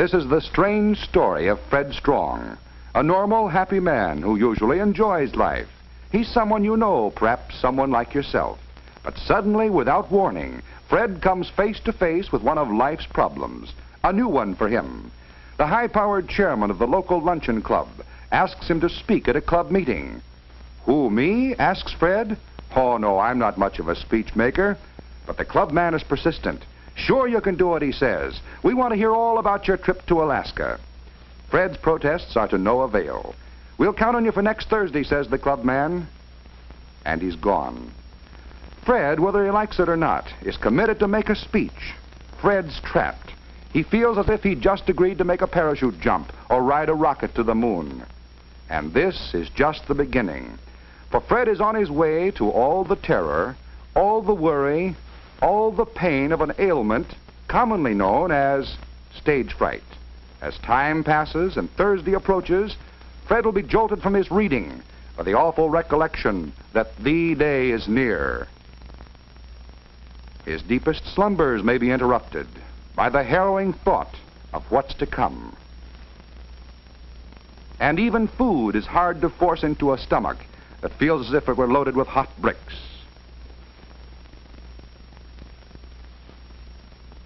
This is the strange story of Fred Strong, a normal, happy man who usually enjoys life. He's someone you know, perhaps someone like yourself. But suddenly, without warning, Fred comes face to face with one of life's problems, a new one for him. The high-powered chairman of the local luncheon club asks him to speak at a club meeting. Who, me? Asks Fred. Oh, no, I'm not much of a speech maker. But the club man is persistent. Sure you can do it, he says. We want to hear all about your trip to Alaska. Fred's protests are to no avail. We'll count on you for next Thursday, says the club man. And he's gone. Fred, whether he likes it or not, is committed to make a speech. Fred's trapped. He feels as if he'd just agreed to make a parachute jump or ride a rocket to the moon. And this is just the beginning. For Fred is on his way to all the terror, all the worry, all the pain of an ailment commonly known as stage fright. As time passes and Thursday approaches, Fred will be jolted from his reading by the awful recollection that the day is near. His deepest slumbers may be interrupted by the harrowing thought of what's to come. And even food is hard to force into a stomach that feels as if it were loaded with hot bricks.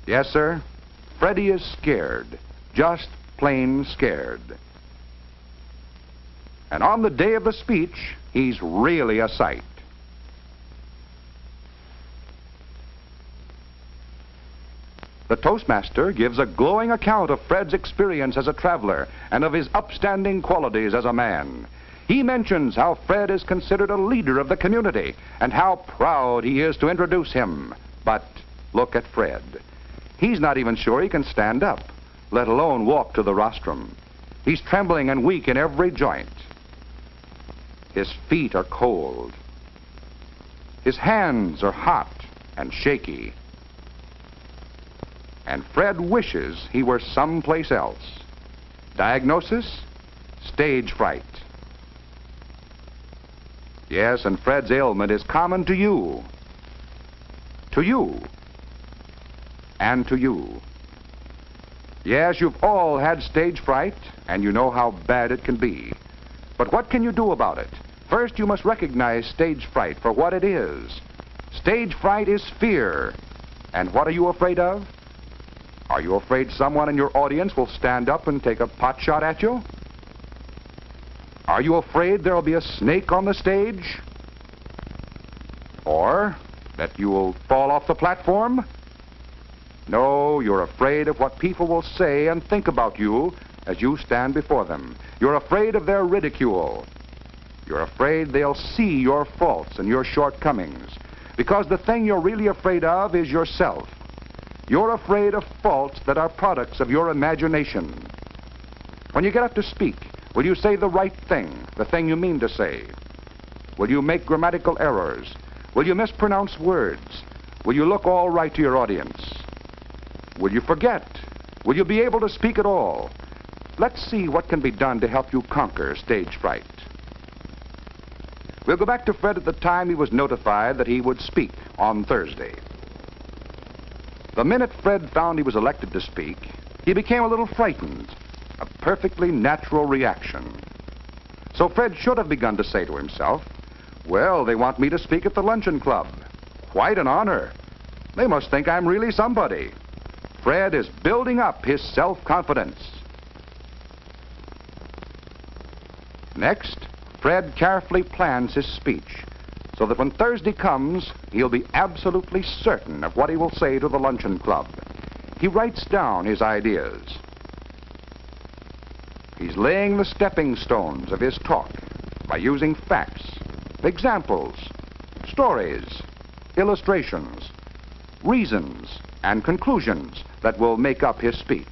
Yes, sir, Freddie is scared, just plain scared. And on the day of the speech, he's really a sight. The Toastmaster gives a glowing account of Fred's experience as a traveler and of his upstanding qualities as a man. He mentions how Fred is considered a leader of the community and how proud he is to introduce him. But look at Fred. He's not even sure he can stand up, let alone walk to the rostrum. He's trembling and weak in every joint. His feet are cold. His hands are hot and shaky. And Fred wishes he were someplace else. Diagnosis? Stage fright. Yes, and Fred's ailment is common to you. To you. And to you. Yes, you've all had stage fright, and you know how bad it can be. But what can you do about it? First, you must recognize stage fright for what it is. Stage fright is fear. And what are you afraid of? Are you afraid someone in your audience will stand up and take a pot shot at you? Are you afraid there'll be a snake on the stage? Or that you will fall off the platform? No, you're afraid of what people will say and think about you as you stand before them. You're afraid of their ridicule. You're afraid they'll see your faults and your shortcomings. Because the thing you're really afraid of is yourself. You're afraid of faults that are products of your imagination. When you get up to speak, will you say the right thing, the thing you mean to say? Will you make grammatical errors? Will you mispronounce words? Will you look all right to your audience? Will you forget? Will you be able to speak at all? Let's see what can be done to help you conquer stage fright. We'll go back to Fred at the time he was notified that he would speak on Thursday. The minute Fred found he was elected to speak, he became a little frightened, a perfectly natural reaction. So Fred should have begun to say to himself, well, they want me to speak at the luncheon club. Quite an honor. They must think I'm really somebody. Fred is building up his self-confidence. Next, Fred carefully plans his speech so that when Thursday comes, he'll be absolutely certain of what he will say to the luncheon club. He writes down his ideas. He's laying the stepping stones of his talk by using facts, examples, stories, illustrations, reasons, and conclusions that will make up his speech.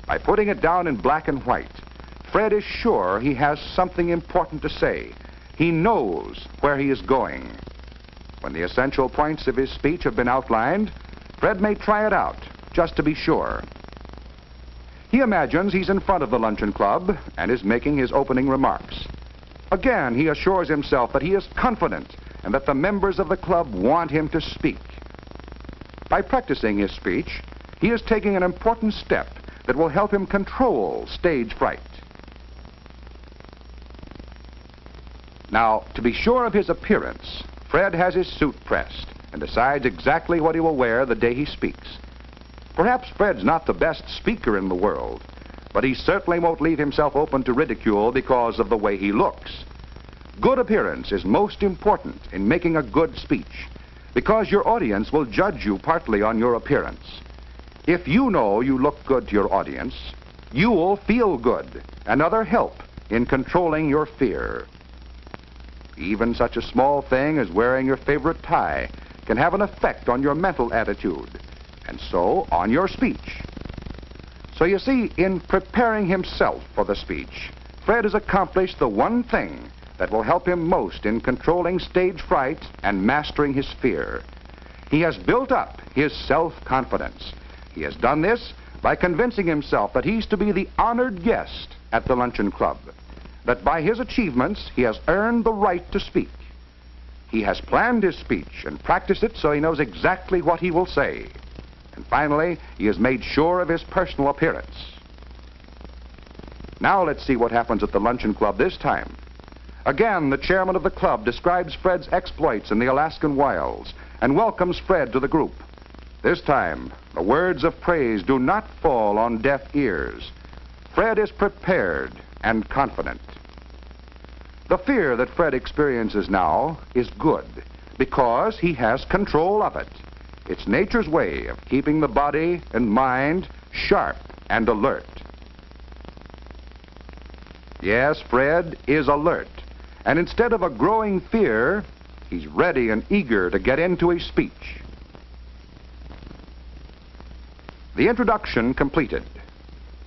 By putting it down in black and white, Fred is sure he has something important to say. He knows where he is going. When the essential points of his speech have been outlined, Fred may try it out, just to be sure. He imagines he's in front of the luncheon club and is making his opening remarks. Again, he assures himself that he is confident and that the members of the club want him to speak. By practicing his speech, he is taking an important step that will help him control stage fright. Now, to be sure of his appearance, Fred has his suit pressed and decides exactly what he will wear the day he speaks. Perhaps Fred's not the best speaker in the world, but he certainly won't leave himself open to ridicule because of the way he looks. Good appearance is most important in making a good speech, because your audience will judge you partly on your appearance. If you know you look good to your audience, you will feel good, another help in controlling your fear. Even such a small thing as wearing your favorite tie can have an effect on your mental attitude, and so on your speech. So you see, in preparing himself for the speech, Fred has accomplished the one thing that will help him most in controlling stage fright and mastering his fear. He has built up his self-confidence. He has done this by convincing himself that he's to be the honored guest at the Luncheon Club, that by his achievements he has earned the right to speak. He has planned his speech and practiced it so he knows exactly what he will say. And finally, he has made sure of his personal appearance. Now let's see what happens at the Luncheon Club this time. Again, the chairman of the club describes Fred's exploits in the Alaskan wilds and welcomes Fred to the group. This time, the words of praise do not fall on deaf ears. Fred is prepared and confident. The fear that Fred experiences now is good because he has control of it. It's nature's way of keeping the body and mind sharp and alert. Yes, Fred is alert, and instead of a growing fear, he's ready and eager to get into his speech. The introduction completed,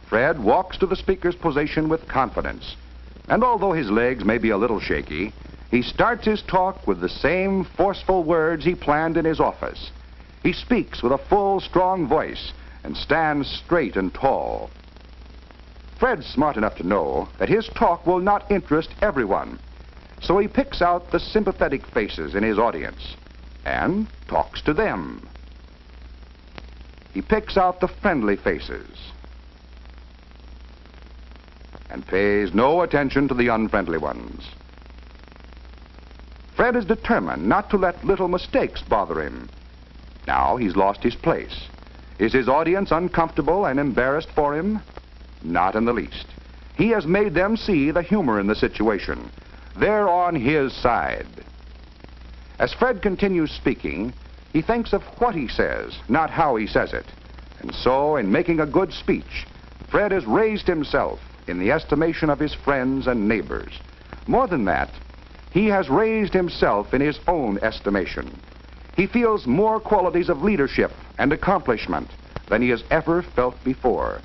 Fred walks to the speaker's position with confidence, and although his legs may be a little shaky, he starts his talk with the same forceful words he planned in his office. He speaks with a full, strong voice and stands straight and tall. Fred's smart enough to know that his talk will not interest everyone, so he picks out the sympathetic faces in his audience and talks to them. He picks out the friendly faces and pays no attention to the unfriendly ones. Fred is determined not to let little mistakes bother him. Now he's lost his place. Is his audience uncomfortable and embarrassed for him? Not in the least. He has made them see the humor in the situation. They're on his side. As Fred continues speaking, he thinks of what he says, not how he says it. And so, in making a good speech, Fred has raised himself in the estimation of his friends and neighbors. More than that, he has raised himself in his own estimation. He feels more qualities of leadership and accomplishment than he has ever felt before.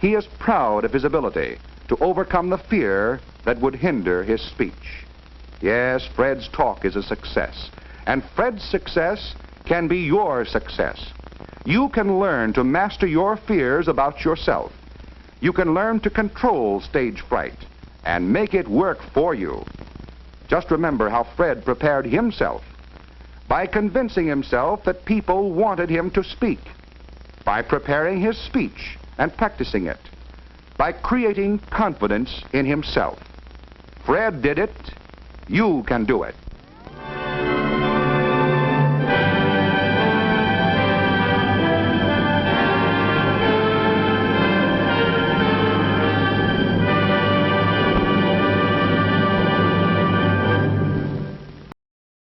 He is proud of his ability to overcome the fear that would hinder his speech. Yes, Fred's talk is a success, and Fred's success can be your success. You can learn to master your fears about yourself. You can learn to control stage fright and make it work for you. Just remember how Fred prepared himself by convincing himself that people wanted him to speak, by preparing his speech and practicing it, by creating confidence in himself. Fred did it. You can do it.